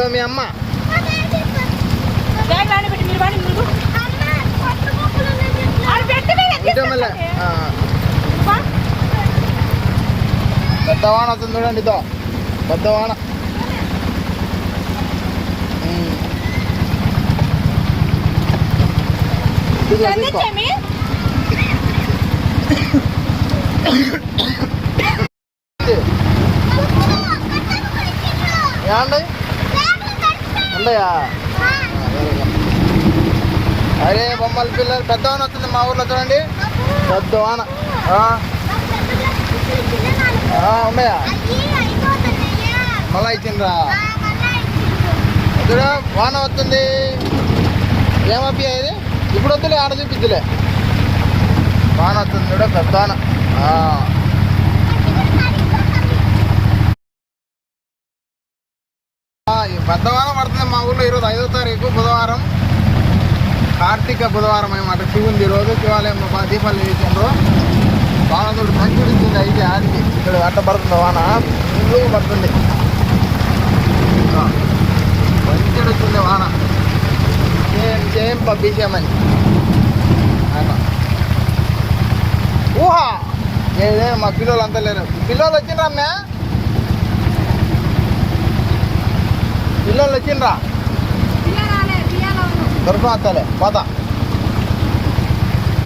ఇదో మీ అమ్మ. పెద్ద వాన వస్తుంది చూడండి, ఇదో పెద్ద వాన. ఏమండి ఉండయా? అరే బొమ్మల పిల్లలు, పెద్ద వాన వస్తుంది మా ఊర్లో చూడండి, పెద్ద వాన. ఉన్నాయా? మళ్ళా ఇచ్చిండ్రా? ఇక్కడ వాన వస్తుంది. ఏమబ్బి ఇది? ఇప్పుడు వద్దులే, ఆడ చూపిద్దులే. వాన వస్తుంది చూడ, పెద్ద వాన. పెద్ద వాన పడుతుంది మా ఊళ్ళో. ఈరోజు 5వ తారీఖు బుధవారం, కార్తీక బుధవారం అన్నమాట. శివుంది ఈరోజు, శివాలయం దీపాలు వేసిండ్రు. వాన తోడు మంచిస్తుంది. అయితే ఆడికి ఇక్కడ అట్ట పడుతుంది వాన, ఫుల్గా పడుతుంది. మంచిగా వచ్చింది వాన. ఏం పబ్బిసామని ఊహా. ఏదే మా పిల్లలు అంతా లేరు. పిల్లలు వచ్చిండ్రా అమ్మే? పిల్లలు వచ్చిండ్రా? దొరకం వస్తలే పోతా.